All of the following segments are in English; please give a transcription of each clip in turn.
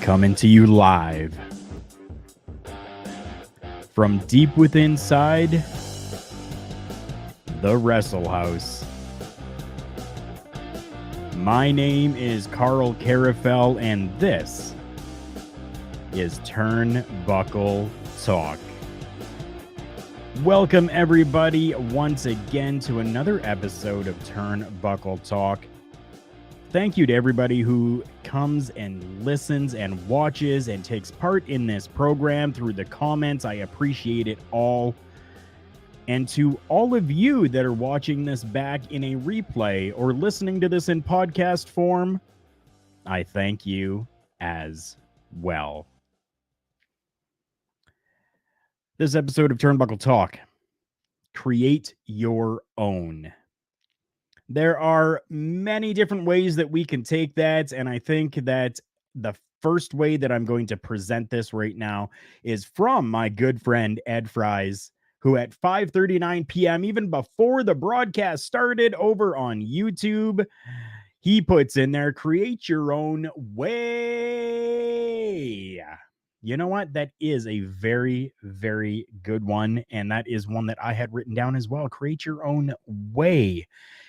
Coming to you live from deep within inside the Wrestle House. My name is Karl Karufel, and this is Turnbuckle Talk. Welcome, everybody, once again to another episode of Turnbuckle Talk. Thank you to everybody who comes and listens and watches and takes part in this program through the comments. I appreciate it all. And to all of you that are watching this back in a replay or listening to this in podcast form, I thank you as well. This episode of Turnbuckle Talk, create your own. There are many different ways that we can take that, and I think that the first way that I'm going to present this right now is from my good friend Ed Fries, who at 5:39 p.m., even before the broadcast started over on YouTube, he puts in there, create your own way. You know what? That is a very, very good one, and that is one that I had written down as well. Create your own way.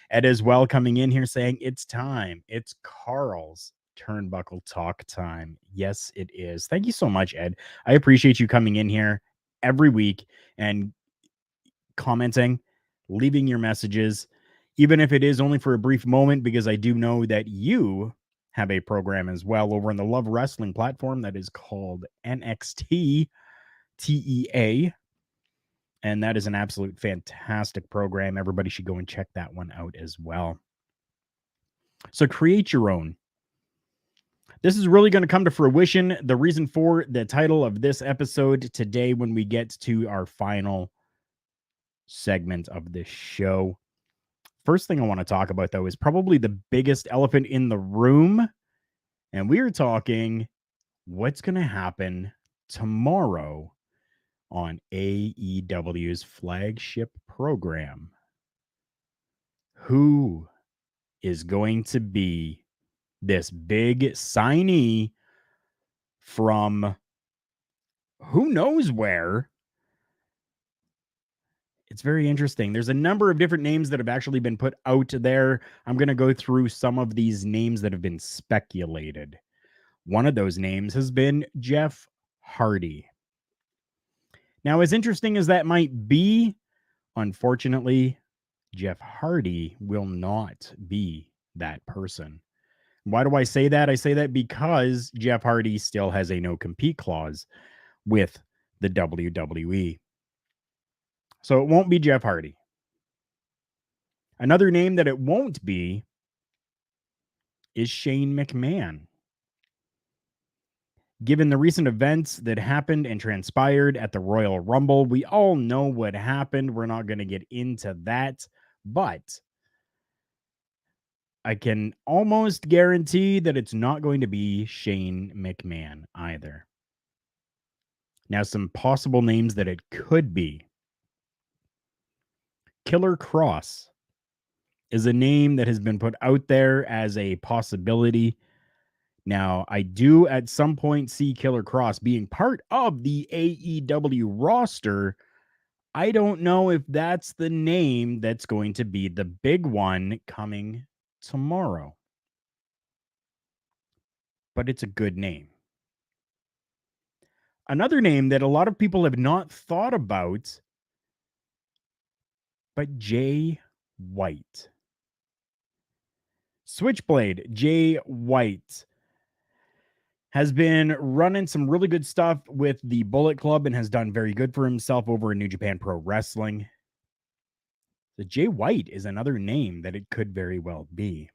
Ed as well coming in here saying, it's time. It's Karl's Turnbuckle Talk time. Yes, it is. Thank you so much, Ed. I appreciate you coming in here every week and commenting, leaving your messages, even if it is only for a brief moment, because I do know that you have a program as well over on the Love Wrestling platform that is called NXT TEA. And that is an absolute fantastic program. Everybody should go and check that one out as well. So create your own. This is really going to come to fruition. The reason for the title of this episode today, when we get to our final segment of this show. First thing I want to talk about, though, is probably the biggest elephant in the room. And we are talking what's going to happen tomorrow on AEW's flagship program. Who is going to be this big signee from who knows where? It's very interesting. There's a number of different names that have actually been put out there. I'm going to go through some of these names that have been speculated. One of those names has been Jeff Hardy. Now, as interesting as that might be, unfortunately, Jeff Hardy will not be that person. Why do I say that? I say that because Jeff Hardy still has a no-compete clause with the WWE. So it won't be Jeff Hardy. Another name that it won't be is Shane McMahon. Given the recent events that happened and transpired at the Royal Rumble, we all know what happened. We're not going to get into that, but I can almost guarantee that it's not going to be Shane McMahon either. Now, some possible names that it could be. Killer Kross is a name that has been put out there as a possibility. Now, I do at some point see Killer Kross being part of the AEW roster. I don't know if that's the name that's going to be the big one coming tomorrow. But it's a good name. Another name that a lot of people have not thought about, but Jay White. Switchblade Jay White has been running some really good stuff with the Bullet Club and has done very good for himself over in New Japan Pro Wrestling. The Jay White is another name that it could very well be.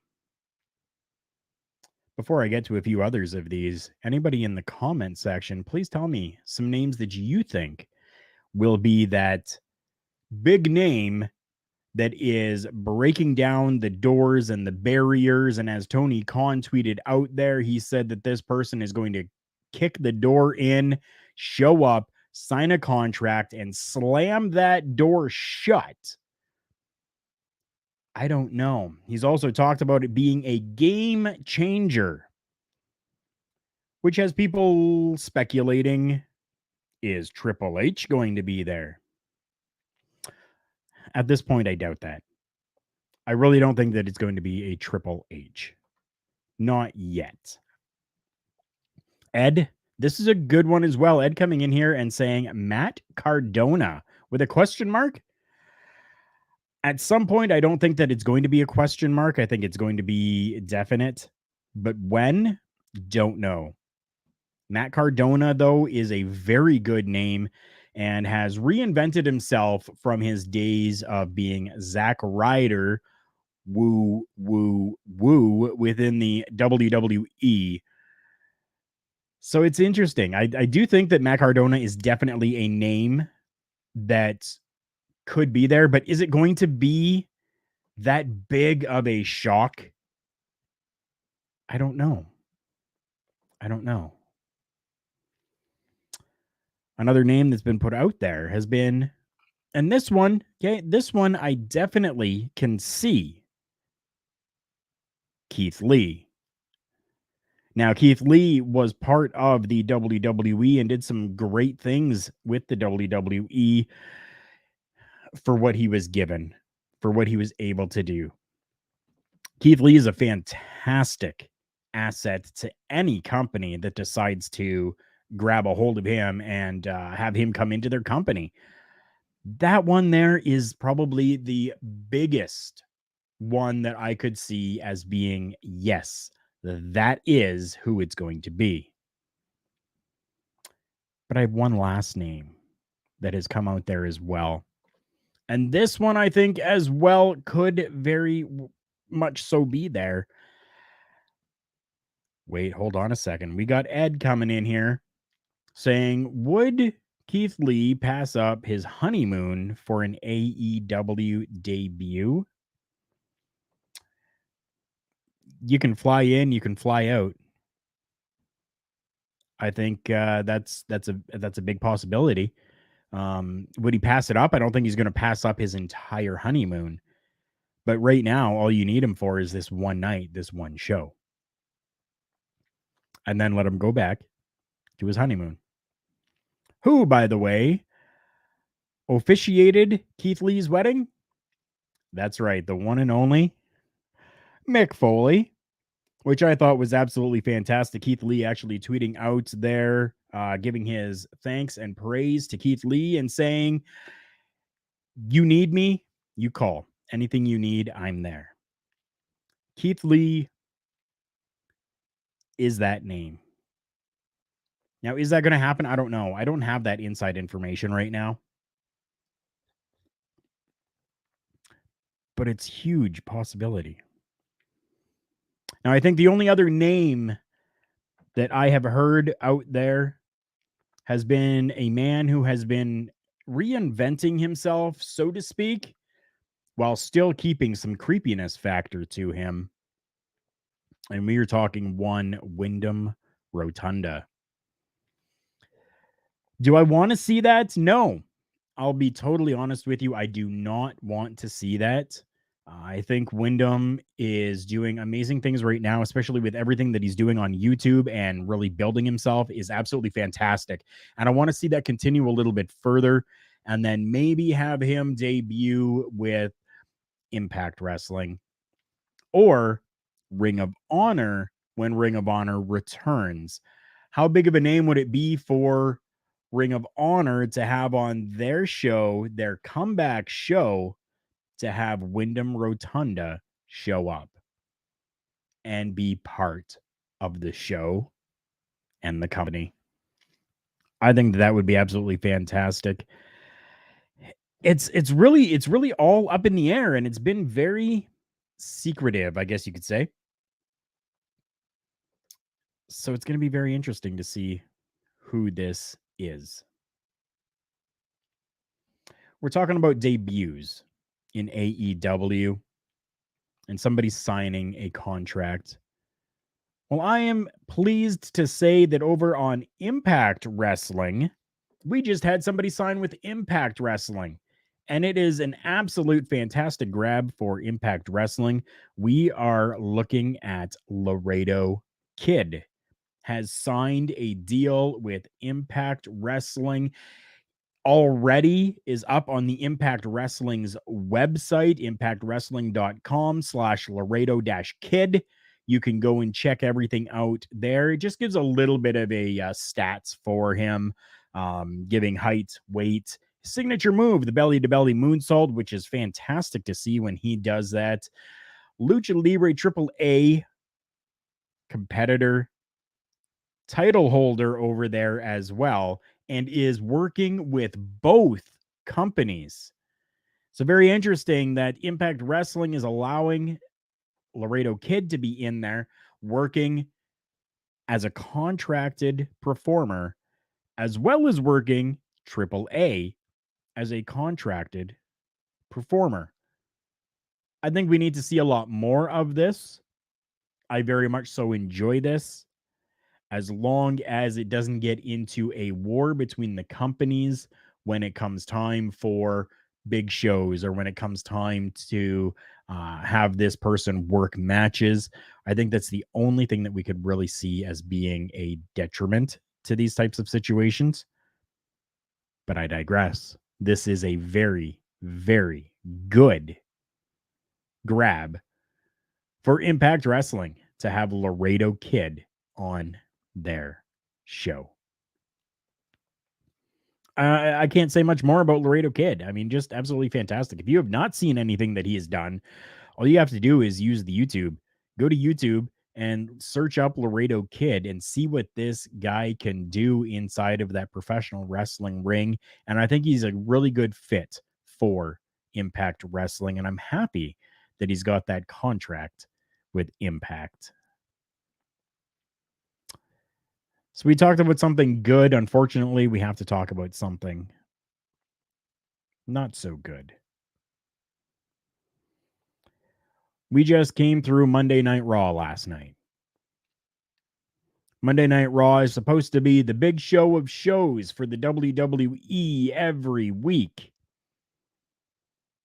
Before I get to a few others of these, anybody in the comment section, please tell me some names that you think will be that big name that is breaking down the doors and the barriers. And as Tony Khan tweeted out there, he said that this person is going to kick the door in, show up, sign a contract, and slam that door shut. I don't know. He's also talked about it being a game changer, which has people speculating, is Triple H going to be there? At this point, I doubt that. I really don't think that it's going to be a Triple H. Not yet. Ed, this is a good one as well. Ed coming in here and saying Matt Cardona with a question mark. At some point, I don't think that it's going to be a question mark. I think it's going to be definite. But when? Don't know. Matt Cardona, though, is a very good name and has reinvented himself from his days of being Zack Ryder, woo within the WWE. So it's interesting. I do think that Matt Cardona is definitely a name that could be there, but is it going to be that big of a shock? I don't know. Another name that's been put out there has been, and this one I definitely can see, Keith Lee. Now, Keith Lee was part of the WWE and did some great things with the WWE for what he was given, for what he was able to do. Keith Lee is a fantastic asset to any company that decides to grab a hold of him and have him come into their company. That one there is probably the biggest one that I could see as being, yes, that is who it's going to be. But I have one last name that has come out there as well. And this one, I think, as well, could very much so be there. Wait, hold on a second. We got Ed coming in here saying, would Keith Lee pass up his honeymoon for an AEW debut? You can fly in, you can fly out. I think that's a big possibility. Would he pass it up? I don't think he's going to pass up his entire honeymoon. But right now, all you need him for is this one night, this one show. And then let him go back to his honeymoon. Who, by the way, officiated Keith Lee's wedding? That's right, the one and only Mick Foley, which I thought was absolutely fantastic. Keith Lee actually tweeting out there, giving his thanks and praise to Keith Lee and saying, you need me, you call. Anything you need, I'm there. Keith Lee is that name. Now, is that going to happen? I don't know. I don't have that inside information right now. But it's huge possibility. Now, I think the only other name that I have heard out there has been a man who has been reinventing himself, so to speak, while still keeping some creepiness factor to him. And we are talking one Windham Rotunda. Do I want to see that? No. I'll be totally honest with you. I do not want to see that. I think Windham is doing amazing things right now, especially with everything that he's doing on YouTube and really building himself is absolutely fantastic. And I want to see that continue a little bit further. and then maybe have him debut with Impact Wrestling or Ring of Honor when Ring of Honor returns. How big of a name would it be for Ring of Honor to have on their show, their comeback show, to have Windham Rotunda show up and be part of the show and the company? I think that would be absolutely fantastic. It's really all up in the air, and it's been very secretive, I guess you could say. So it's going to be very interesting to see who this is. We're talking about debuts in AEW and somebody signing a contract. Well, I am pleased to say that over on Impact Wrestling, we just had somebody sign with Impact Wrestling, and it is an absolute fantastic grab for Impact Wrestling. We are looking at Laredo Kid has signed a deal with Impact Wrestling. Already is up on the Impact Wrestling's website, impactwrestling.com/Laredo-Kid. You can go and check everything out there. It just gives a little bit of a stats for him, giving height, weight, signature move, the belly-to-belly moonsault, which is fantastic to see when he does that. Lucha Libre AAA competitor, title holder over there as well, and is working with both companies. So very interesting that Impact Wrestling is allowing Laredo Kid to be in there working as a contracted performer, as well as working AAA as a contracted performer. I think we need to see a lot more of this. I very much so enjoy this, as long as it doesn't get into a war between the companies when it comes time for big shows or when it comes time to have this person work matches. I think that's the only thing that we could really see as being a detriment to these types of situations. But I digress. This is a very, very good grab for Impact Wrestling to have Laredo Kid on their show. I can't say much more about Laredo Kid. I mean, just absolutely fantastic. If you have not seen anything that he has done, all you have to do is use the YouTube. Go to YouTube and search up Laredo Kid and see what this guy can do inside of that professional wrestling ring. And I think he's a really good fit for Impact Wrestling. And I'm happy that he's got that contract with Impact. So we talked about something good. Unfortunately, we have to talk about something not so good. We just came through Monday Night Raw last night. Monday Night Raw is supposed to be the big show of shows for the WWE every week.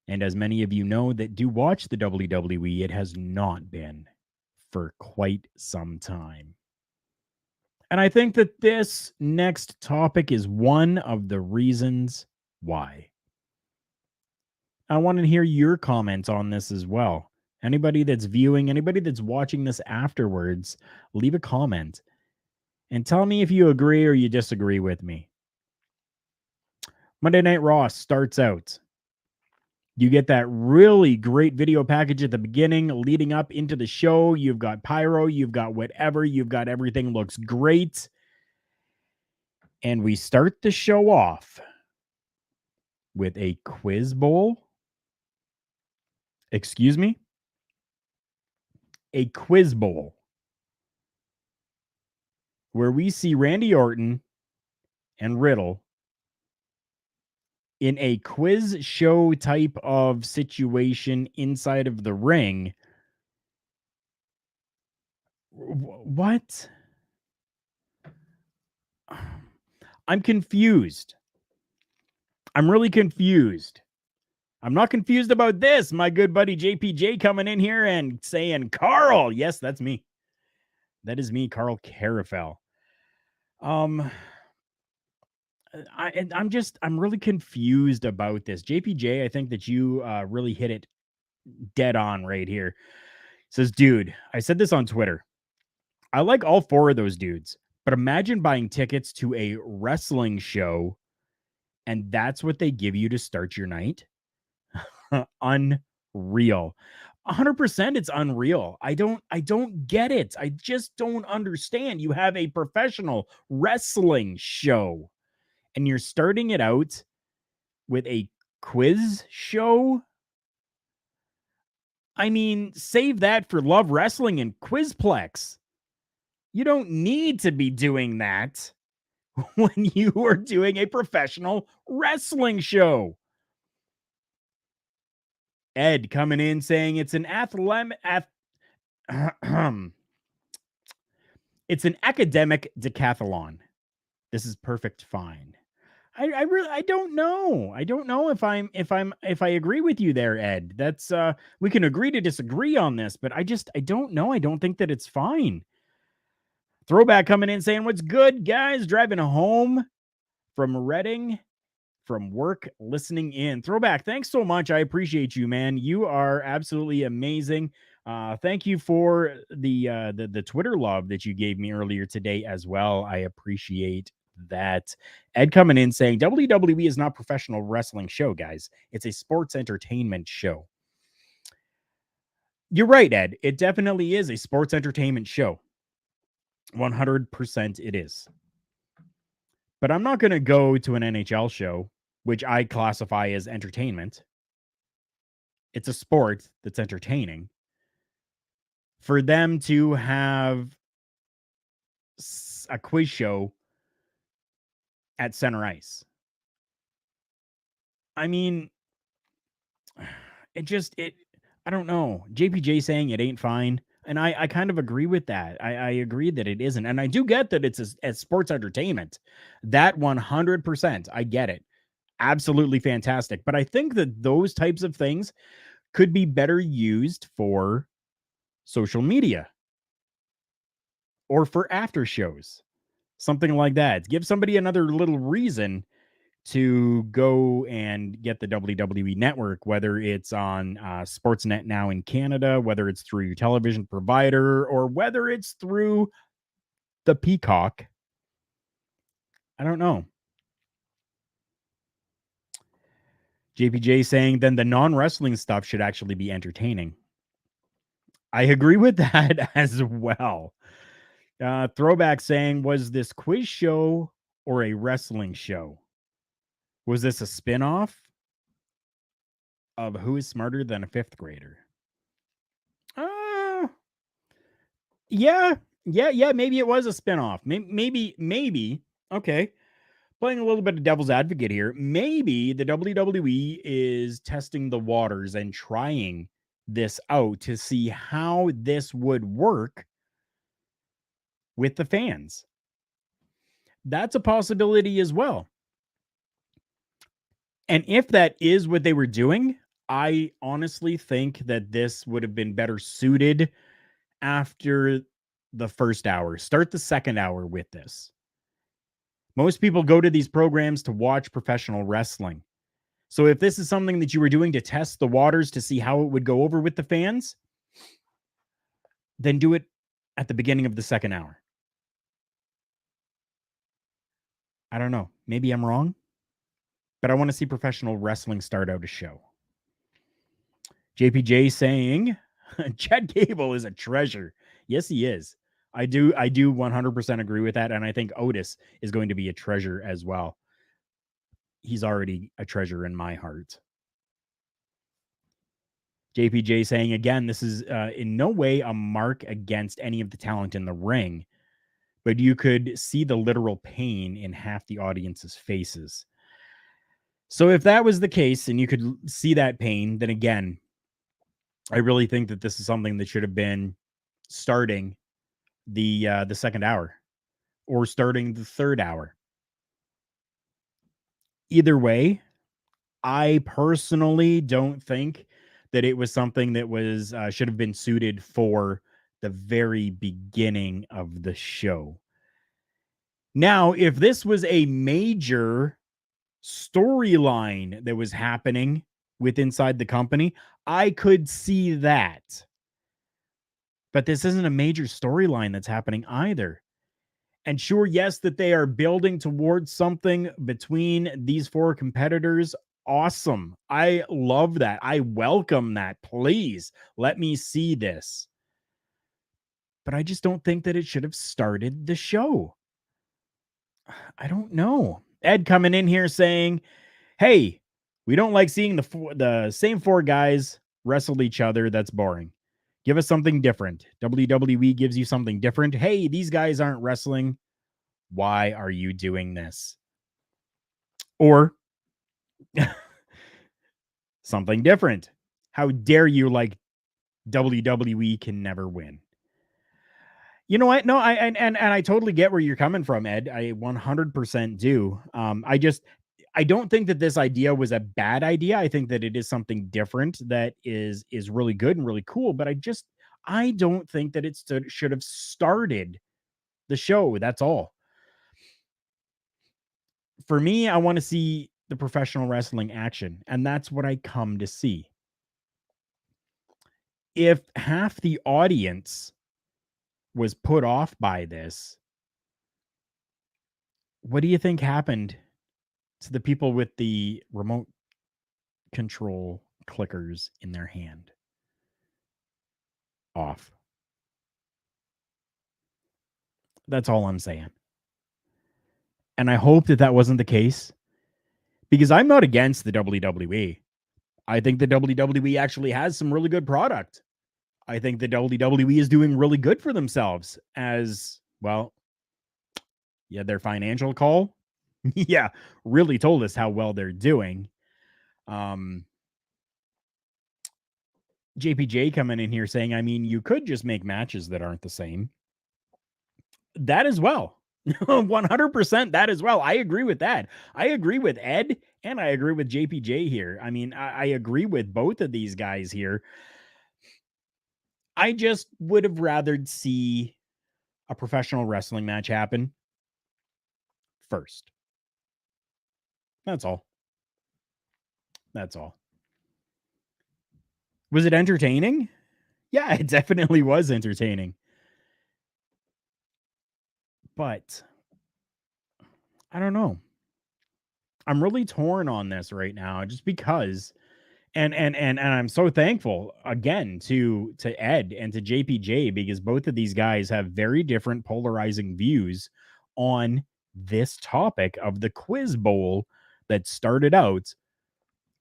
And as many of you know that do watch the WWE, it has not been for quite some time. And I think that this next topic is one of the reasons why. I want to hear your comments on this as well. Anybody that's viewing, anybody that's watching this afterwards, leave a comment and tell me if you agree or you disagree with me. Monday Night Raw starts out. You get that really great video package at the beginning leading up into the show. You've got pyro, you've got whatever, you've got everything looks great. And we start the show off with a quiz bowl. Excuse me? A quiz bowl where we see Randy Orton and Riddle in a quiz show type of situation inside of the ring. What? I'm confused. I'm really confused. I'm not confused about this. My good buddy JPJ coming in here and saying, Karl. Yes, that's me. That is me, Karl Karufel. I'm really confused about this. JPJ, I think that you really hit it dead on right here. Says, dude, I said this on Twitter. I like all four of those dudes, but imagine buying tickets to a wrestling show and that's what they give you to start your night. Unreal. 100% it's unreal. I don't get it. I just don't understand. You have a professional wrestling show and you're starting it out with a quiz show. I mean, save that for Love Wrestling and Quizplex. You don't need to be doing that when you are doing a professional wrestling show. Ed coming in saying it's an it's an academic decathlon. This is perfect fine. I don't know. I don't know if I agree with you there, Ed. That's we can agree to disagree on this, but I don't know. I don't think that it's fine. Throwback coming in saying, what's good, guys? Driving home from Reading from work, listening in. Throwback, thanks so much. I appreciate you, man. You are absolutely amazing. Thank you for the Twitter love that you gave me earlier today as well. I appreciate that. Ed coming in saying WWE is not a professional wrestling show, guys. It's a sports entertainment show. You're right, Ed. It definitely is a sports entertainment show. 100% it is. But I'm not going to go to an NHL show, which I classify as entertainment. It's a sport that's entertaining. For them to have a quiz show at center ice. I mean, I don't know. JPJ saying it ain't fine. And I kind of agree with that. I agree that it isn't. And I do get that it's a sports entertainment. That 100%. I get it. Absolutely fantastic. But I think that those types of things could be better used for social media or for after shows, something like that. Give somebody another little reason to go and get the WWE network, whether it's on Sportsnet now in Canada, whether it's through your television provider, or whether it's through the Peacock. I don't know. JPJ saying then the non-wrestling stuff should actually be entertaining. I agree with that as well. Throwback saying, was this quiz show or a wrestling show? Was this a spinoff of Who is Smarter Than a Fifth Grader? Uh, yeah. Maybe it was a spinoff. Maybe. Okay. Playing a little bit of devil's advocate here. Maybe the WWE is testing the waters and trying this out to see how this would work with the fans. That's a possibility as well. And if that is what they were doing, I honestly think that this would have been better suited after the first hour. Start the second hour with this. Most people go to these programs to watch professional wrestling. So if this is something that you were doing to test the waters to see how it would go over with the fans, then do it at the beginning of the second hour. I don't know. Maybe I'm wrong, but I want to see professional wrestling start out a show. JPJ saying Chad Gable is a treasure. Yes, he is. I do 100% agree with that. And I think Otis is going to be a treasure as well. He's already a treasure in my heart. JPJ saying, again, this is in no way a mark against any of the talent in the ring, but you could see the literal pain in half the audience's faces. So if that was the case and you could see that pain, then again, I really think that this is something that should have been starting the second hour or starting the third hour. Either way, I personally don't think that it was something that was should have been suited for the very beginning of the show. Now, if this was a major storyline that was happening with inside the company, I could see that. But this isn't a major storyline that's happening either. And sure, yes, that they are building towards something between these four competitors. Awesome. I love that. I welcome that. Please let me see this. But I just don't think that it should have started the show. I don't know. Ed coming in here saying, hey, we don't like seeing the same four guys wrestle each other. That's boring. Give us something different. WWE gives you something different. Hey, these guys aren't wrestling. Why are you doing this? Or something different. How dare you, like WWE can never win. You know what? No, and I totally get where you're coming from, Ed. I 100% do. I don't think that this idea was a bad idea. I think that it is something different that is really good and really cool, but I don't think that should have started the show. That's all. For me, I want to see the professional wrestling action, and that's what I come to see. If half the audience was put off by this, what do you think happened to the people with the remote control clickers in their hand? Off. That's all I'm saying. And I hope that that wasn't the case, because I'm not against the WWE. I think the WWE actually has some really good product. I think the WWE is doing really good for themselves as well. Yeah, their financial call, yeah, really told us how well they're doing. JPJ coming in here saying, I mean, you could just make matches that aren't the same. That as well. 100% that as well. I agree with that. I agree with Ed and I agree with JPJ here. I mean, I agree with both of these guys here. I just would have rathered see a professional wrestling match happen first. That's all. That's all. Was it entertaining? Yeah, it definitely was entertaining. But I don't know. I'm really torn on this right now just because and I'm so thankful again to Ed and to JPJ, because both of these guys have very different polarizing views on this topic of the quiz bowl that started out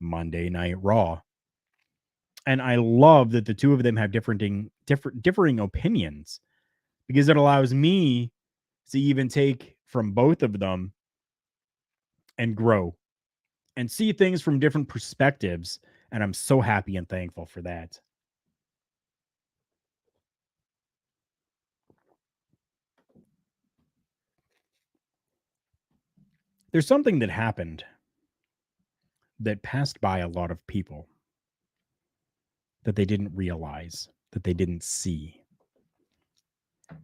Monday Night Raw. And I love that the two of them have differing opinions, because it allows me to even take from both of them and grow and see things from different perspectives. And I'm so happy and thankful for that. There's something that happened that passed by a lot of people that they didn't realize, that they didn't see,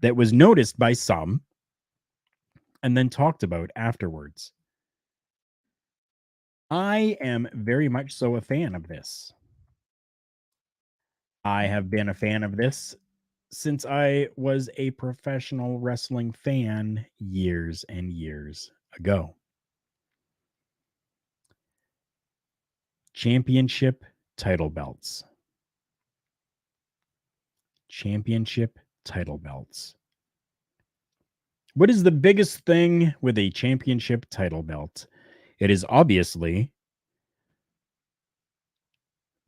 that was noticed by some and then talked about afterwards. I am very much so a fan of this. I have been a fan of this since I was a professional wrestling fan years and years ago. Championship title belts. Championship title belts. What is the biggest thing with a championship title belt? It is obviously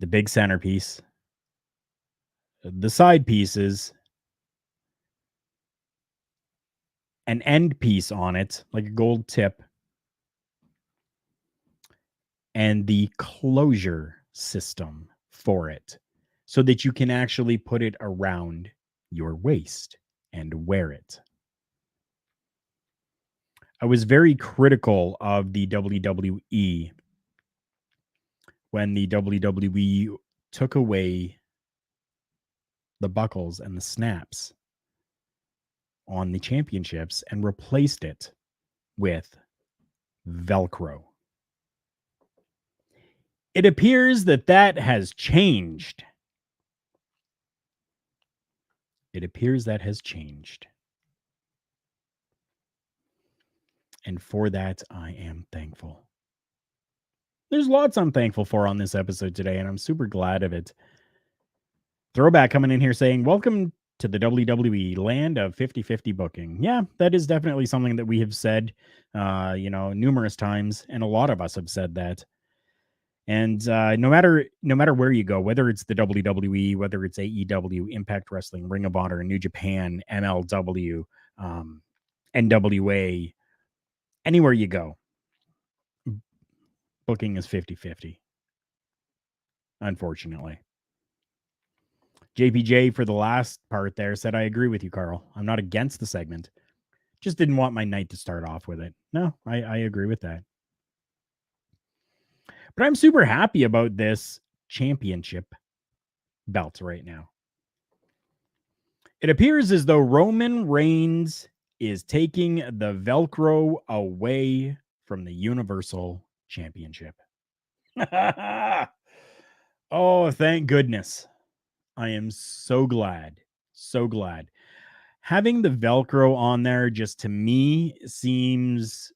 the big centerpiece, the side pieces, an end piece on it, like a gold tip, and the closure system for it so that you can actually put it around your waist and wear it. I was very critical of the WWE when the WWE took away the buckles and the snaps on the championships and replaced it with Velcro. It appears that has changed. It appears that has changed. And for that, I am thankful. There's lots I'm thankful for on this episode today, and I'm super glad of it. Throwback coming in here saying, welcome to the WWE land of 50-50 booking. Yeah, that is definitely something that we have said, numerous times, and a lot of us have said that. And no matter where you go, whether it's the WWE, whether it's AEW, Impact Wrestling, Ring of Honor, New Japan, MLW, NWA, anywhere you go, booking is 50-50. Unfortunately. JPJ for the last part there said, I agree with you, Karl. I'm not against the segment. Just didn't want my night to start off with it. No, I agree with that. But I'm super happy about this championship belt right now. It appears as though Roman Reigns is taking the Velcro away from the Universal Championship. Oh, thank goodness. I am so glad. So glad. Having the Velcro on there just to me seems,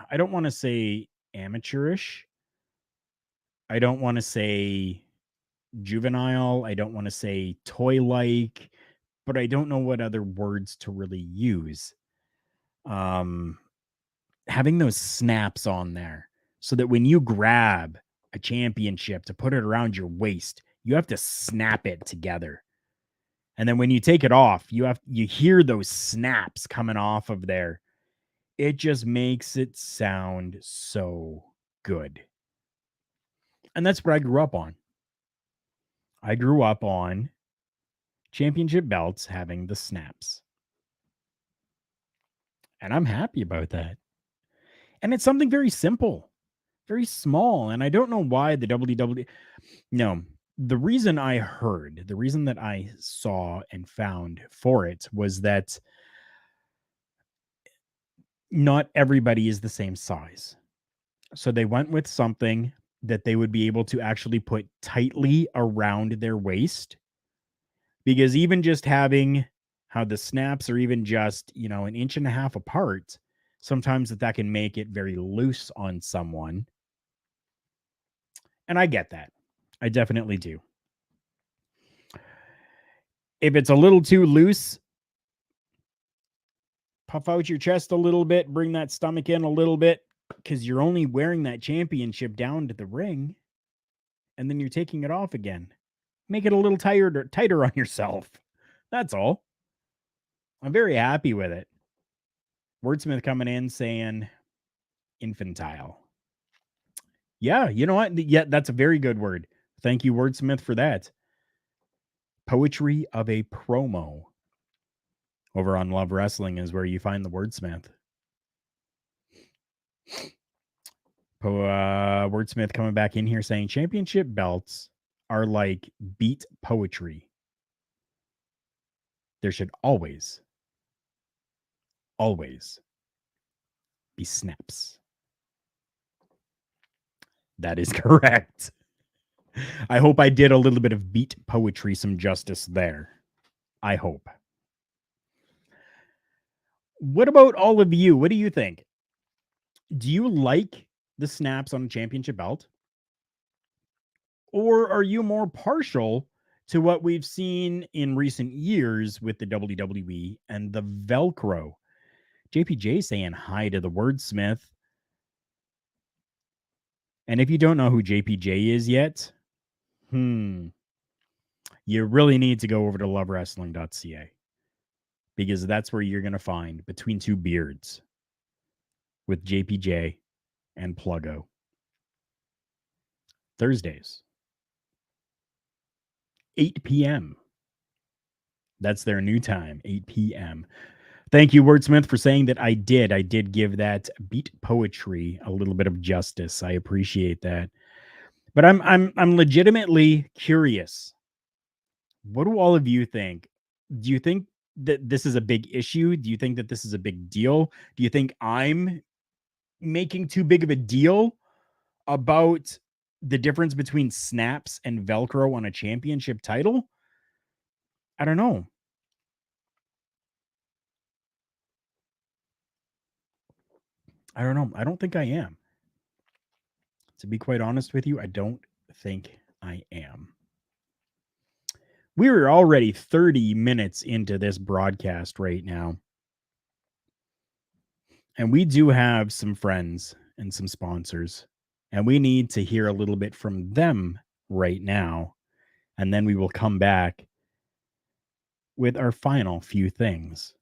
I don't want to say amateurish. I don't want to say juvenile. I don't want to say toy-like, but I don't know what other words to really use. Having those snaps on there so that when you grab a championship to put it around your waist, you have to snap it together. And then when you take it off, you hear those snaps coming off of there. It just makes it sound so good. And that's what I grew up on. I grew up on championship belts having the snaps. And I'm happy about that. And it's something very simple, very small. And I don't know why the WWE... No, the reason that I saw and found for it was that not everybody is the same size. So they went with something that they would be able to actually put tightly around their waist. Because even just having how the snaps are even just, an inch and a half apart, sometimes that can make it very loose on someone. And I get that. I definitely do. If it's a little too loose, puff out your chest a little bit, bring that stomach in a little bit, because you're only wearing that championship down to the ring, and then you're taking it off again. Make it a little tighter on yourself. That's all. I'm very happy with it. Wordsmith coming in saying infantile. Yeah, you know what? Yeah, that's a very good word. Thank you, Wordsmith, for that. Poetry of a promo. Over on Love Wrestling is where you find the Wordsmith. Wordsmith coming back in here saying championship belts are like beat poetry. There should always be snaps. That is correct. I hope I did a little bit of beat poetry some justice there. I hope. What about all of you? What do you think? Do you like the snaps on a championship belt? Or are you more partial to what we've seen in recent years with the WWE and the Velcro? JPJ saying hi to the Wordsmith. And if you don't know who JPJ is yet, you really need to go over to lovewrestling.ca, because that's where you're going to find Between Two Beards with JPJ and Pluggo. Thursdays, 8 p.m. That's their new time, 8 p.m. Thank you, Wordsmith, for saying that I did give that beat poetry a little bit of justice. I appreciate that. But I'm legitimately curious. What do all of you think? Do you think that this is a big issue? Do you think that this is a big deal? Do you think I'm making too big of a deal about the difference between snaps and Velcro on a championship title? I don't know. I don't know. I don't think I am. To be quite honest with you, I don't think I am. We are already 30 minutes into this broadcast right now. And we do have some friends and some sponsors. And we need to hear a little bit from them right now. And then we will come back with our final few things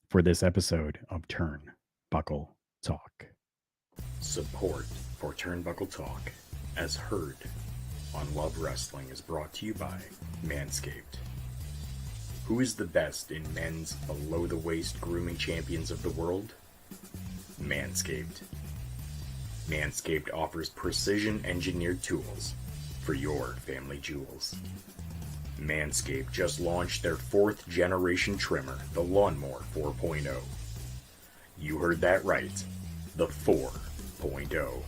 for this episode of Turnbuckle Talk. Support for Turnbuckle Talk, as heard on Love Wrestling, is brought to you by Manscaped. Who is the best in men's below-the-waist grooming champions of the world? Manscaped. Manscaped offers precision-engineered tools for your family jewels. Manscaped just launched their 4th generation trimmer, the Lawnmower 4.0. You heard that right, the 4.0.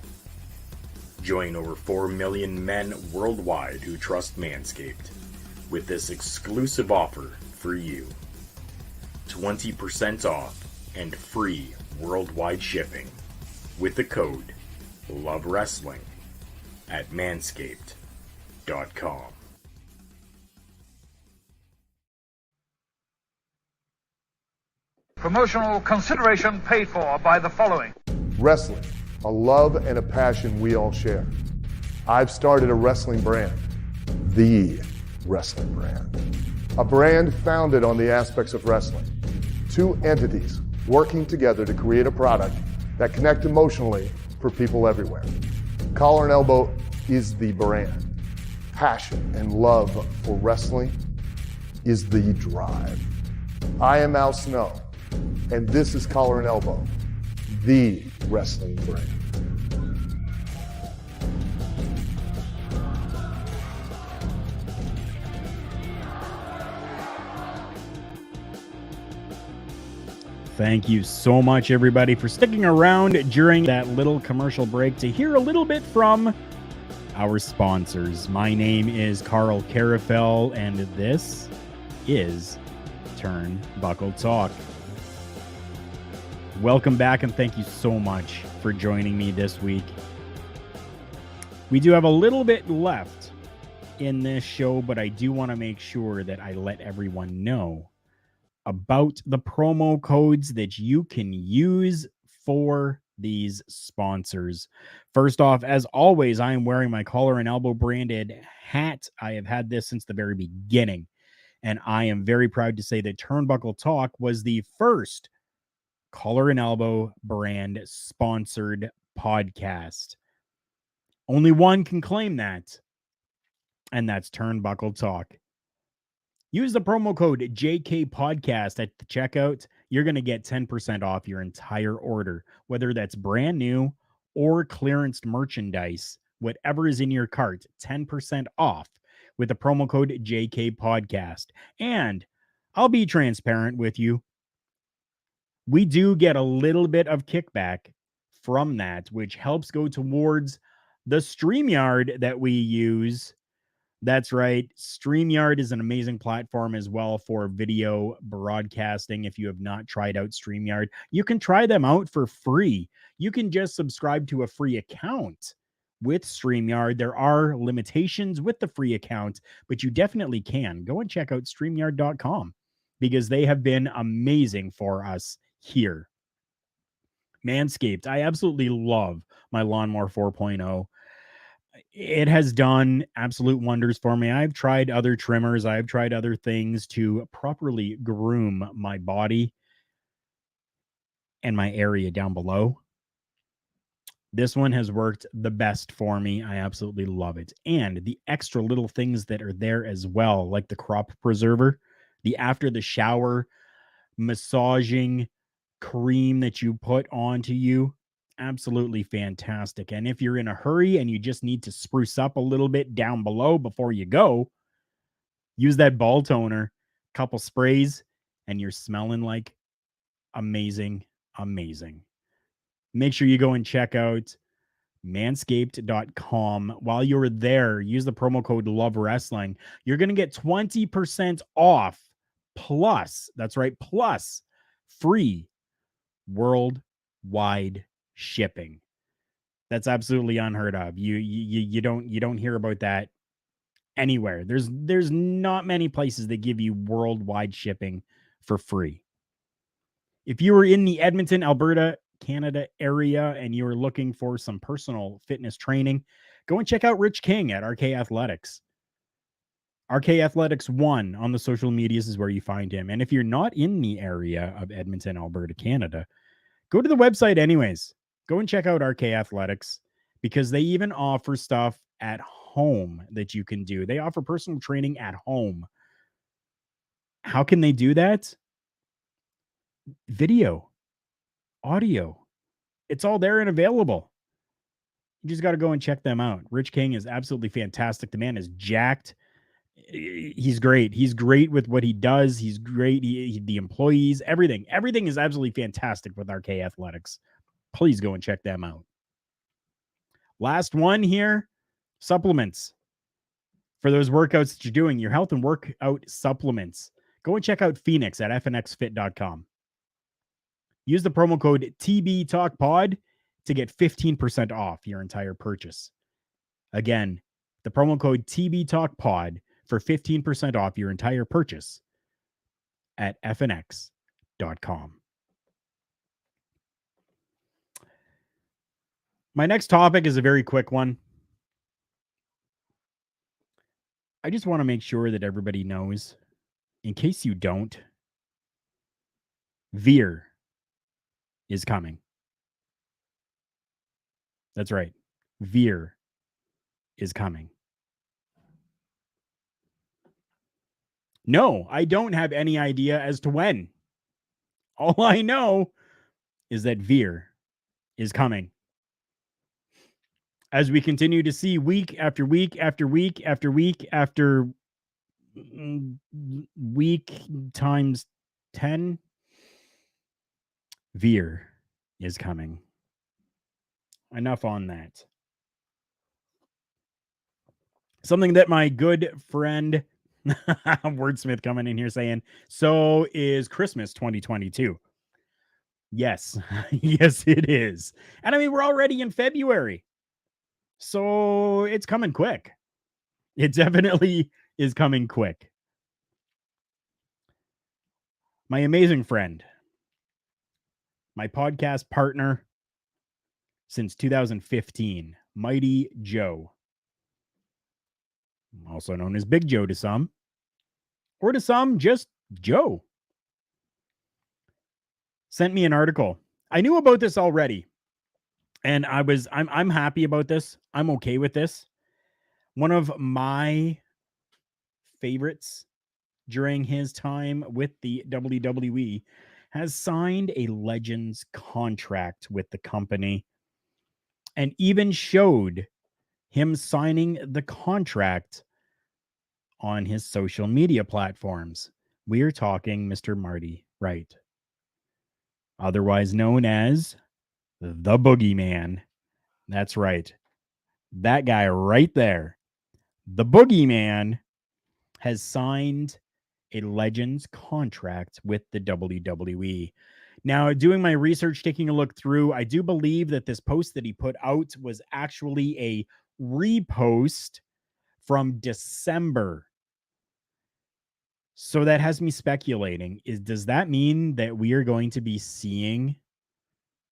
Join over 4 million men worldwide who trust Manscaped with this exclusive offer for you. 20% off and free worldwide shipping with the code LOVEWRESTLING at manscaped.com. Promotional consideration paid for by the following. Wrestling, a love and a passion we all share. I've started a wrestling brand, the wrestling brand. A brand founded on the aspects of wrestling. 2 entities working together to create a product that connect emotionally for people everywhere. Collar and Elbow is the brand. Passion and love for wrestling is the drive. I am Al Snow, and this is Collar and Elbow, the wrestling brand. Thank you so much, everybody, for sticking around during that little commercial break to hear a little bit from our sponsors. My name is Karl Karufel, and this is Turnbuckle Talk. Welcome back, and thank you so much for joining me this week. We do have a little bit left in this show, but I do want to make sure that I let everyone know about the promo codes that you can use for these sponsors. First off, as always, I am wearing my Collar and Elbow branded hat. I have had this since the very beginning, and I am very proud to say that Turnbuckle Talk was the first Collar and Elbow brand sponsored podcast. Only one can claim that, and that's Turnbuckle Talk. Use the promo code JKPodcast at the checkout. You're going to get 10% off your entire order, whether that's brand new or clearance merchandise, whatever is in your cart, 10% off with the promo code JKPodcast. And I'll be transparent with you. We do get a little bit of kickback from that, which helps go towards the StreamYard that we use. That's right. StreamYard is an amazing platform as well for video broadcasting. If you have not tried out StreamYard, you can try them out for free. You can just subscribe to a free account with StreamYard. There are limitations with the free account, but you definitely can. Go and check out StreamYard.com because they have been amazing for us here. Manscaped. I absolutely love my Lawnmower 4.0. It has done absolute wonders for me. I've tried other trimmers. I've tried other things to properly groom my body and my area down below. This one has worked the best for me. I absolutely love it. And the extra little things that are there as well, like the crop preserver, the after the shower massaging cream that you put onto you. Absolutely fantastic. And if you're in a hurry and you just need to spruce up a little bit down below before you go, use that ball toner, couple sprays, and you're smelling like amazing. Make sure you go and check out manscaped.com. While you're there, use the promo code Love Wrestling. You're going to get 20% off plus, that's right, plus free worldwide shipping. That's absolutely unheard of. You don't hear about that anywhere. There's not many places that give you worldwide shipping for free. If you were in the Edmonton, Alberta, Canada area and you are looking for some personal fitness training, go and check out Rich King at RK Athletics. RK Athletics 1 on the social medias is where you find him. And if you're not in the area of Edmonton, Alberta, Canada, go to the website anyways. Go and check out RK Athletics because they even offer stuff at home that you can do. They offer personal training at home. How can they do that? Video, audio. It's all there and available. You just got to go and check them out. Rich King is absolutely fantastic. The man is jacked. He's great. He's great with what he does. He's great. The employees, everything is absolutely fantastic with RK Athletics. Please go and check them out. Last one here, supplements. For those workouts that you're doing, your health and workout supplements. Go and check out Phoenix at fnxfit.com. Use the promo code TBTalkPod to get 15% off your entire purchase. Again, the promo code TBTalkPod for 15% off your entire purchase at fnx.com. My next topic is a very quick one. I just want to make sure that everybody knows, in case you don't, Veer is coming. That's right. Veer is coming. No, I don't have any idea as to when. All I know is that Veer is coming. As we continue to see week after week after week after week after week times 10, Veer is coming. Enough on that. Something that my good friend Wordsmith coming in here saying, so is Christmas 2022. Yes. Yes, it is. And I mean, we're already in February. So it's coming quick. It definitely is coming quick. My amazing friend, my podcast partner since 2015, Mighty Joe, also known as Big Joe to some, or to some, just Joe, sent me an article. I knew about this already, and I'm happy about this. I'm okay with this. One of my favorites during his time with the WWE has signed a Legends contract with the company and even showed him signing the contract on his social media platforms. We're talking Mr. Marty Wright, otherwise known as the Boogeyman. That's right. That guy right there. The Boogeyman has signed a Legends contract with the WWE. Now, doing my research, taking a look through, I do believe that this post that he put out was actually a repost from December. So that has me speculating. Does that mean that we are going to be seeing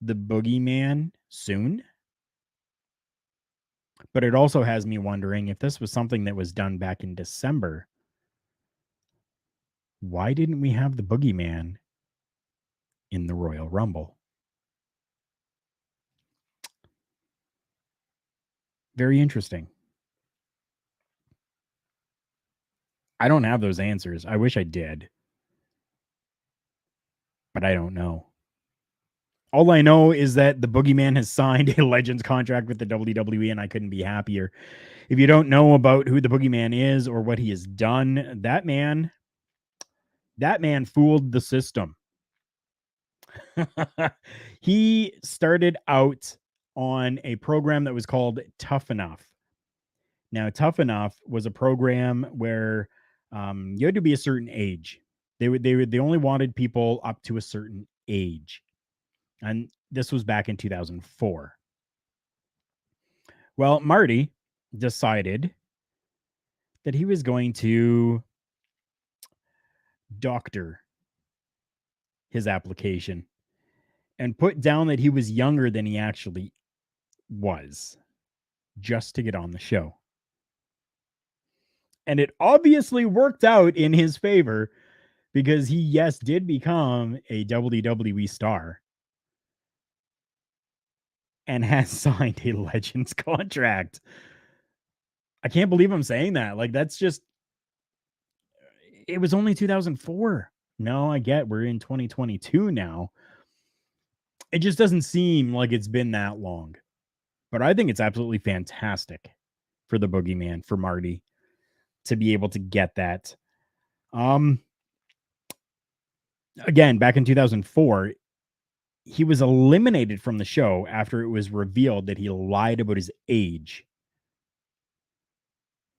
the Boogeyman soon? But it also has me wondering, if this was something that was done back in December, why didn't we have the Boogeyman in the Royal Rumble? Very interesting. I don't have those answers. I wish I did, but I don't know. All I know is that the Boogeyman has signed a Legends contract with the WWE, and I couldn't be happier. If you don't know about who the Boogeyman is or what he has done, that man That man fooled the system. He started out on a program that was called Tough Enough. Now, Tough Enough was a program where you had to be a certain age. They only wanted people up to a certain age, and this was back in 2004. Well, Marty decided that he was going to doctor his application and put down that he was younger than he actually was, just to get on the show. And it obviously worked out in his favor because he, yes, did become a WWE star and has signed a Legends contract. I can't believe I'm saying that. Like, that's just, it was only 2004. No, I get we're in 2022 now. It just doesn't seem like it's been that long. But I think it's absolutely fantastic for the Boogeyman, for Marty, to be able to get that. Again, back in 2004, he was eliminated from the show after it was revealed that he lied about his age.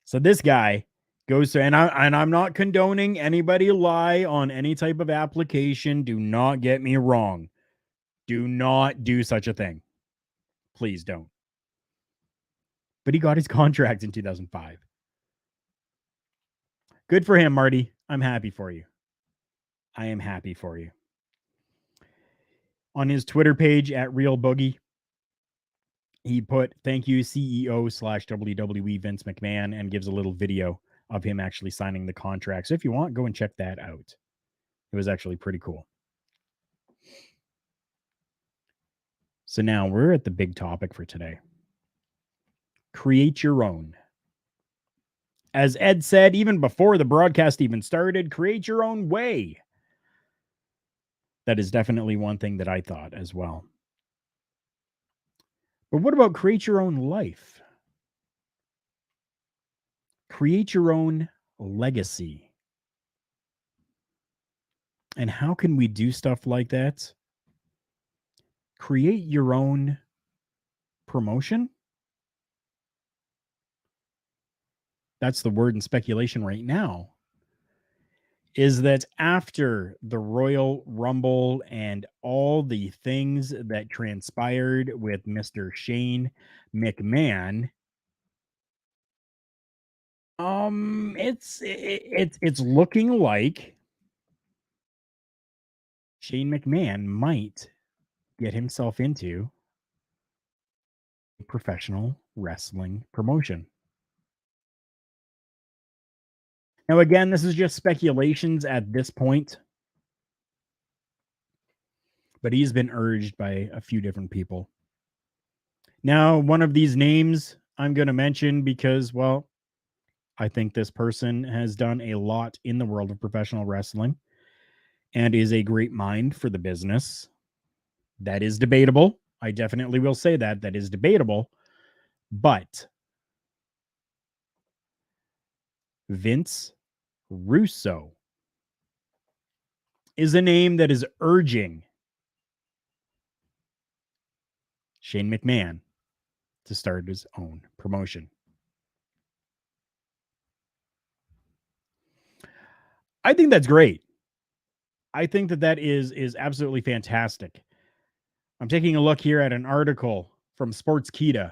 So this guy goes to, and I'm not condoning anybody lie on any type of application. Do not get me wrong. Do not do such a thing. Please don't. But he got his contract in 2005. Good for him, Marty. I'm happy for you. I am happy for you. On his Twitter page at Real Boogie, he put, "Thank you, CEO/WWE Vince McMahon," and gives a little video of him actually signing the contract. So if you want, go and check that out. It was actually pretty cool. So now we're at the big topic for today. Create your own. As Ed said, even before the broadcast even started, create your own way. That is definitely one thing that I thought as well. But what about create your own life? Create your own legacy. And how can we do stuff like that? Create your own promotion? That's the word in speculation right now. Is that after the Royal Rumble and all the things that transpired with Mr. Shane McMahon, it's looking like Shane McMahon might get himself into a professional wrestling promotion. Now, again, this is just speculations at this point, but he's been urged by a few different people. Now, one of these names I'm going to mention because, well, I think this person has done a lot in the world of professional wrestling and is a great mind for the business. That is debatable. I definitely will say that. That is debatable. But Vince Russo is a name that is urging Shane McMahon to start his own promotion. I think that's great. I think that is absolutely fantastic. I'm taking a look here at an article from Sportskeeda.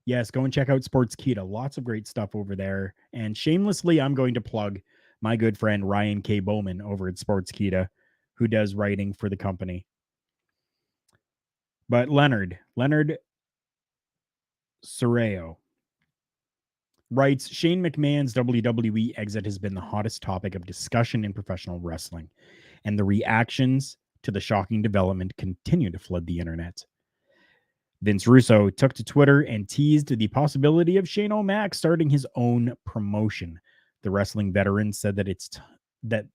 Yes, go and check out Sportskeeda. Lots of great stuff over there. And shamelessly, I'm going to plug my good friend Ryan K. Bowman over at Sportskeeda, who does writing for the company. But Leonard Soreo writes, Shane McMahon's WWE exit has been the hottest topic of discussion in professional wrestling, and the reactions to the shocking development continue to flood the internet. Vince Russo took to Twitter and teased the possibility of Shane O'Mac starting his own promotion. The wrestling veteran said that that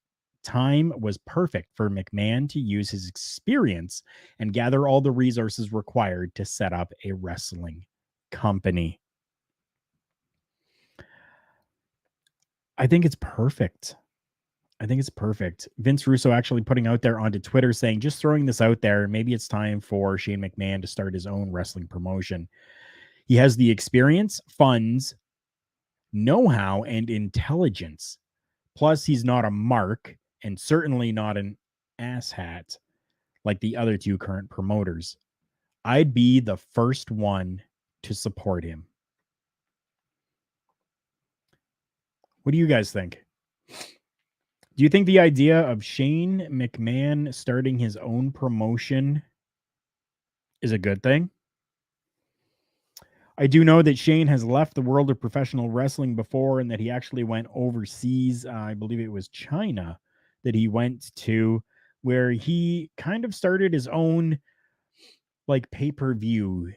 time was perfect for McMahon to use his experience and gather all the resources required to set up a wrestling company. I think it's perfect. I think it's perfect. Vince Russo actually putting out there onto Twitter saying, just throwing this out there, maybe it's time for Shane McMahon to start his own wrestling promotion. He has the experience, funds, know-how, and intelligence. Plus, he's not a mark and certainly not an asshat like the other two current promoters. I'd be the first one to support him. What do you guys think? Do you think the idea of Shane McMahon starting his own promotion is a good thing? I do know that Shane has left the world of professional wrestling before and that he actually went overseas. I believe it was China that he went to, where he kind of started his own like pay-per-view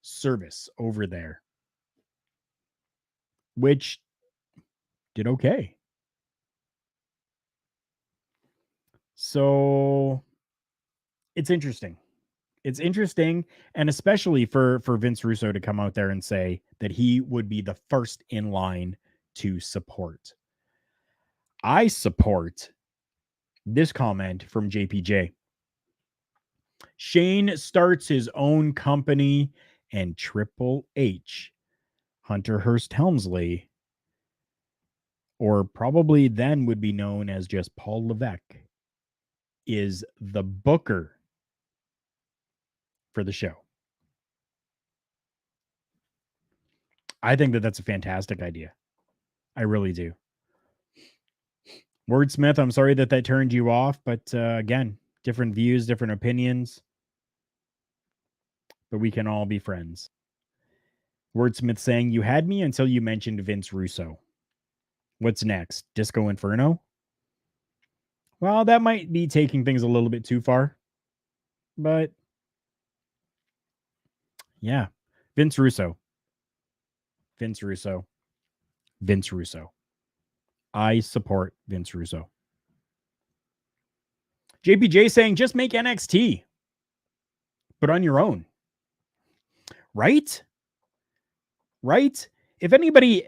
service over there, which did okay. So it's interesting. It's interesting, and especially for Vince Russo to come out there and say that he would be the first in line to support. I support this comment from JPJ. Shane starts his own company and Triple H, Hunter Hearst Helmsley, or probably then would be known as just Paul Levesque, is the booker for the show. I think that that's a fantastic idea. I really do. Wordsmith, I'm sorry that turned you off, but again, different views, different opinions, but we can all be friends. Wordsmith saying, you had me until you mentioned Vince Russo. What's next? Disco Inferno? Well, that might be taking things a little bit too far, but yeah, Vince Russo. Vince Russo. Vince Russo. I support Vince Russo. JPJ saying, just make NXT, but on your own. Right? Right? If anybody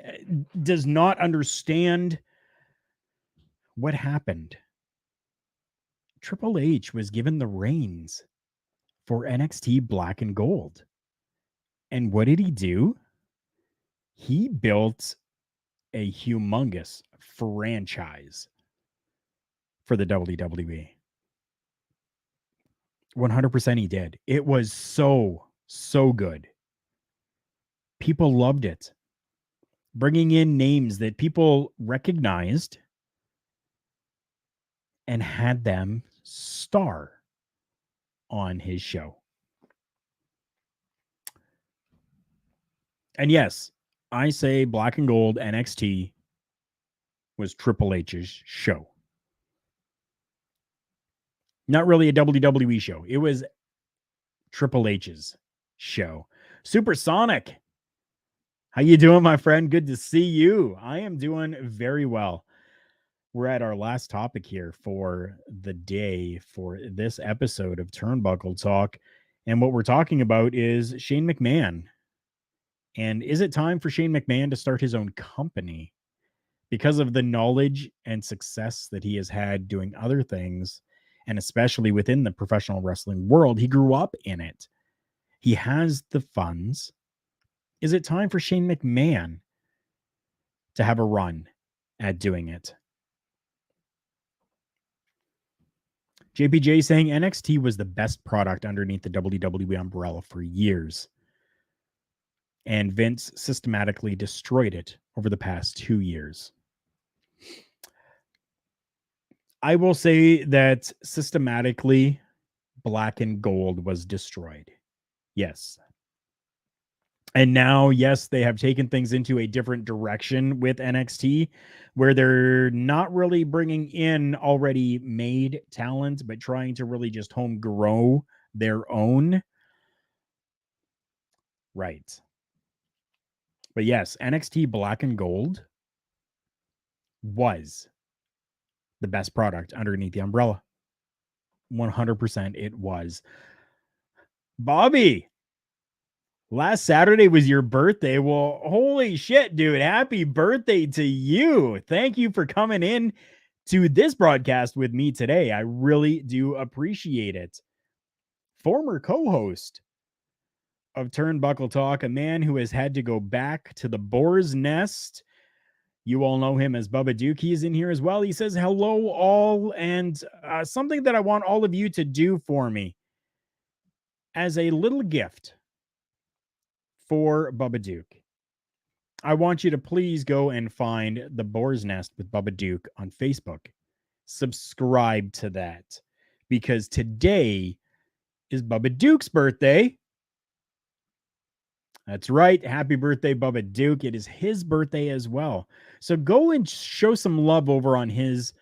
does not understand what happened, Triple H was given the reins for NXT Black and Gold. And what did he do? He built a humongous franchise for the WWE. 100% he did. It was so good. People loved it. Bringing in names that people recognized and had them star on his show. And yes, I say Black and Gold NXT was Triple H's show. Not really a WWE show. It was Triple H's show. Supersonic, how you doing, my friend? Good to see you. I am doing very well. We're at our last topic here for the day for this episode of Turnbuckle Talk. And what we're talking about is Shane McMahon. And is it time for Shane McMahon to start his own company? Because of the knowledge and success that he has had doing other things, and especially within the professional wrestling world, he grew up in it. He has the funds. Is it time for Shane McMahon to have a run at doing it? JPJ saying NXT was the best product underneath the WWE umbrella for years. And Vince systematically destroyed it over the past 2 years. I will say that systematically Black and Gold was destroyed. Yes. And now, yes, they have taken things into a different direction with NXT, where they're not really bringing in already made talent, but trying to really just home grow their own. Right. But yes, NXT Black and Gold was the best product underneath the umbrella. 100% it was. Bobby, last Saturday was your birthday. Well, holy shit, dude. Happy birthday to you. Thank you for coming in to this broadcast with me today. I really do appreciate it. Former co-host of Turnbuckle Talk, a man who has had to go back to the boar's nest. You all know him as Bubba Duke. He's in here as well. He says, hello all, and something that I want all of you to do for me as a little gift for Bubba Duke. I want you to please go and find the Boar's Nest with Bubba Duke on Facebook. Subscribe to that, because today is Bubba Duke's birthday. That's right. Happy birthday, Bubba Duke. It is his birthday as well. So go and show some love over on his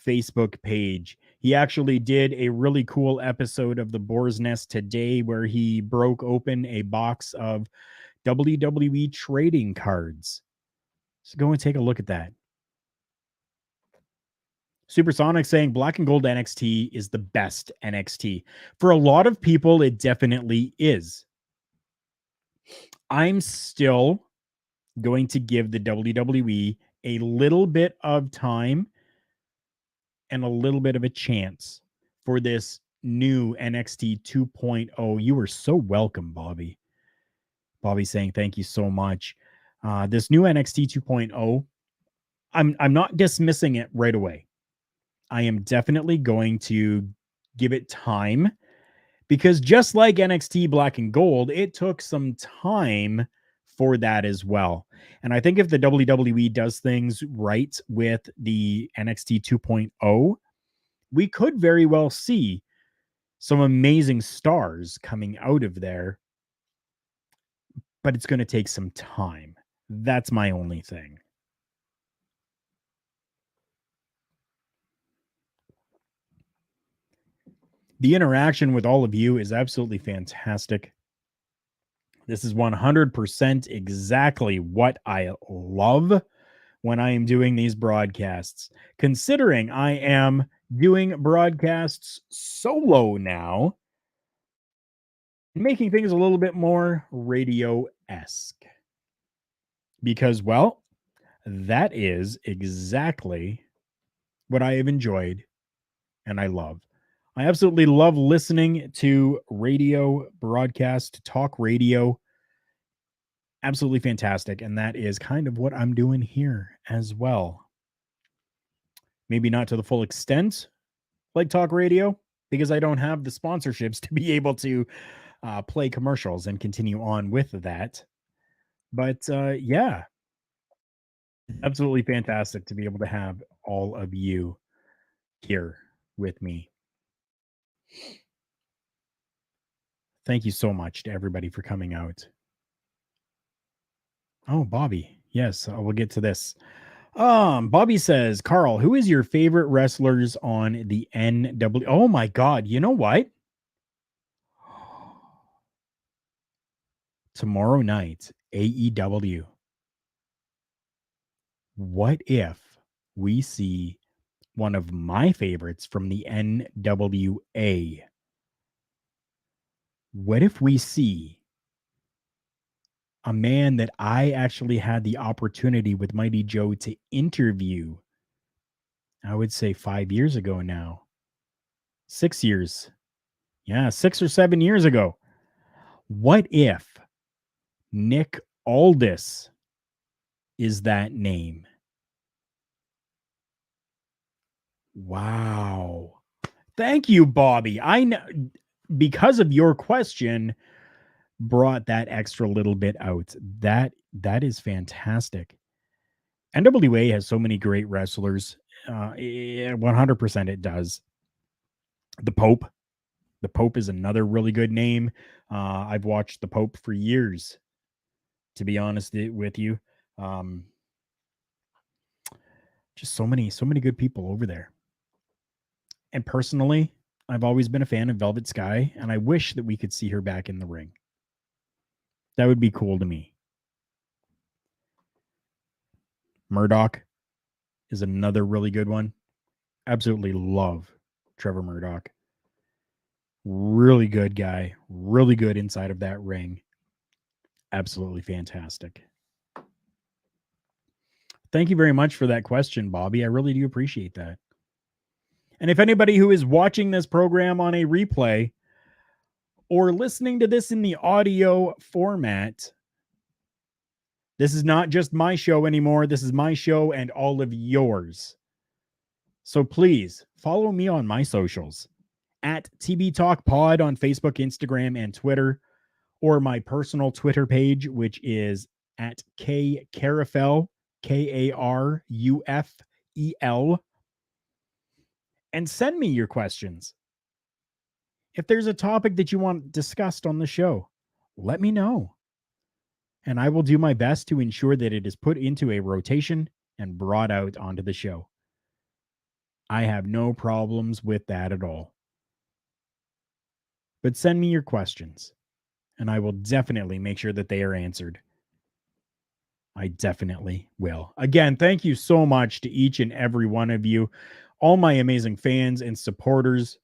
Facebook page. He actually did a really cool episode of the Boar's Nest today where he broke open a box of WWE trading cards. So go and take a look at that. Supersonic saying Black and Gold NXT is the best NXT. For a lot of people, it definitely is. I'm still going to give the WWE a little bit of time and a little bit of a chance for this new NXT 2.0. You are so welcome, Bobby. Bobby saying thank you so much. This new NXT 2.0, I'm not dismissing it right away. I am definitely going to give it time, because just like NXT Black and Gold, it took some time for that as well. And I think if the WWE does things right with the NXT 2.0, we could very well see some amazing stars coming out of there. But it's going to take some time. That's my only thing. The interaction with all of you is absolutely fantastic. This is 100% exactly what I love when I am doing these broadcasts. Considering I am doing broadcasts solo now, making things a little bit more radio-esque. Because, well, that is exactly what I have enjoyed and I love. I absolutely love listening to radio broadcast, talk radio. Absolutely fantastic. And that is kind of what I'm doing here as well. Maybe not to the full extent like talk radio, because I don't have the sponsorships to be able to play commercials and continue on with that. But yeah, absolutely fantastic to be able to have all of you here with me. Thank you so much to everybody for coming out. Oh, Bobby. Yes, we'll get to this. Bobby says, Karl, who is your favorite wrestlers on the NW? Oh my God. You know what? Tomorrow night, AEW. What if we see one of my favorites from the NWA? What if we see a man that I actually had the opportunity with Mighty Joe to interview, I would say 5 years ago now. 6 years. Yeah, 6 or 7 years ago. What if Nick Aldis is that name? Wow. Thank you, Bobby. I know, because of your question, brought that extra little bit out. That is fantastic. NWA has so many great wrestlers. 100% it does. The Pope is another really good name. I've watched the Pope for years, to be honest with you. Just so many good people over there. And personally, I've always been a fan of Velvet Sky, and I wish that we could see her back in the ring. That would be cool to me. Murdoch is another really good one. Absolutely love Trevor Murdoch. Really good guy. Really good inside of that ring. Absolutely fantastic. Thank you very much for that question, Bobby. I really do appreciate that. And if anybody who is watching this program on a replay or listening to this in the audio format, this is not just my show anymore. This is my show and all of yours. So please follow me on my socials at TB Talk Pod on Facebook, Instagram, and Twitter, or my personal Twitter page, which is at K Karufel, Karufel, and send me your questions. If there's a topic that you want discussed on the show, let me know. And I will do my best to ensure that it is put into a rotation and brought out onto the show. I have no problems with that at all. But send me your questions, and I will definitely make sure that they are answered. I definitely will. Again, thank you so much to each and every one of you, all my amazing fans and supporters.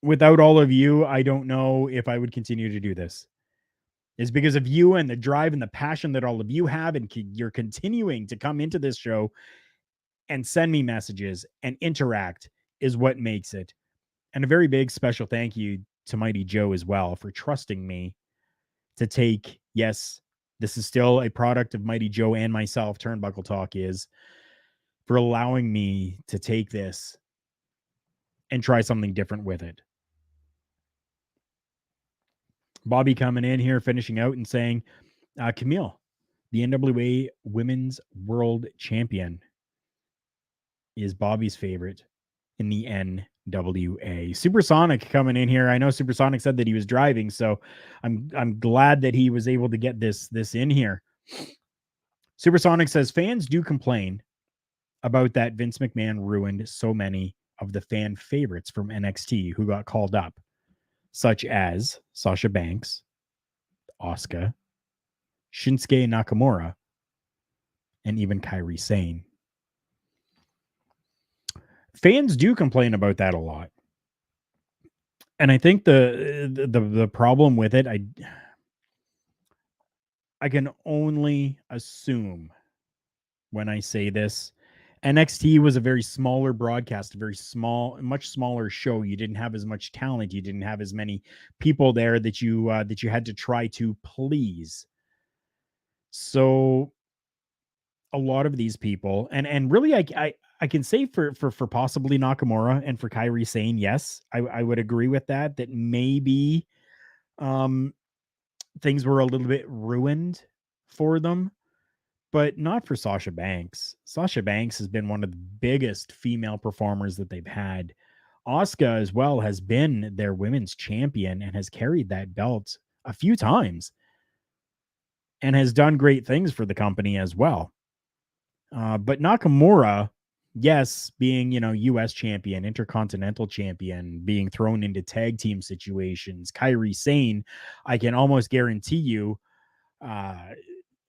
Without all of you, I don't know if I would continue to do this. It's because of you and the drive and the passion that all of you have, and you're continuing to come into this show and send me messages and interact is what makes it. And a very big special thank you to Mighty Joe as well for trusting me to take, yes, this is still a product of Mighty Joe and myself, Turnbuckle Talk is, for allowing me to take this and try something different with it. Bobby coming in here, finishing out and saying, Camille, the NWA Women's World Champion, is Bobby's favorite in the NWA. Supersonic coming in here. I know Supersonic said that he was driving, so I'm glad that he was able to get this in here. Supersonic says fans do complain about that Vince McMahon ruined so many of the fan favorites from NXT who got called up, such as Sasha Banks, Asuka, Shinsuke Nakamura, and even Kairi Sane. Fans do complain about that a lot. And I think the problem with it, I can only assume when I say this, NXT was a very smaller broadcast, a very small, much smaller show. You didn't have as much talent. You didn't have as many people there that you had to try to please. So a lot of these people, and really, I can say for possibly Nakamura and for Kairi Sane, yes, I would agree with that maybe things were a little bit ruined for them. But not for Sasha Banks. Sasha Banks has been one of the biggest female performers that they've had. Asuka as well has been their women's champion and has carried that belt a few times and has done great things for the company as well. But Nakamura, yes, being, U.S. champion, intercontinental champion, being thrown into tag team situations. Kairi Sane, I can almost guarantee you,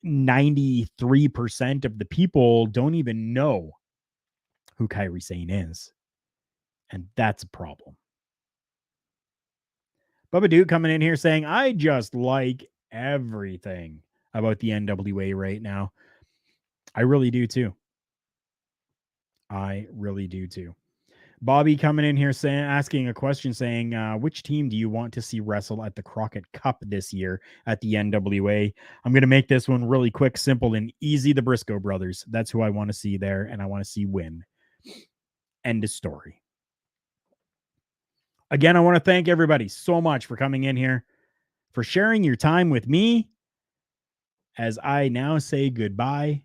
93% of the people don't even know who Kairi Sane is. And that's a problem. Bubba Duke coming in here saying, I just like everything about the NWA right now. I really do too. I really do too. Bobby coming in here saying, asking a question saying, which team do you want to see wrestle at the Crockett Cup this year at the NWA? I'm going to make this one really quick, simple, and easy. The Briscoe brothers. That's who I want to see there, and I want to see win. End of story. Again, I want to thank everybody so much for coming in here, for sharing your time with me as I now say goodbye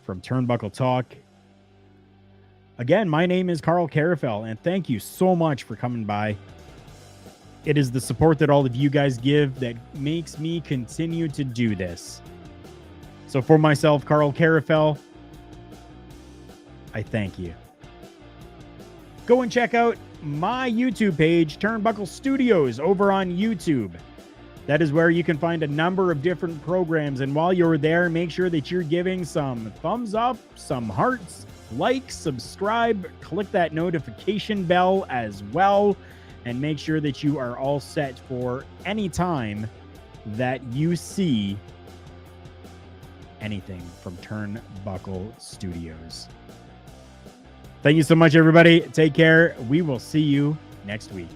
from Turnbuckle Talk. Again, my name is Karl Karufel, and thank you so much for coming by. It is the support that all of you guys give that makes me continue to do this. So for myself, Karl Karufel, I thank you. Go and check out my YouTube page, Turnbuckle Studios, over on YouTube. That is where you can find a number of different programs, and while you're there, make sure that you're giving some thumbs up, some hearts, like, subscribe, click that notification bell as well, and make sure that you are all set for any time that you see anything from Turnbuckle Studios. Thank you so much, everybody. Take care. We will see you next week.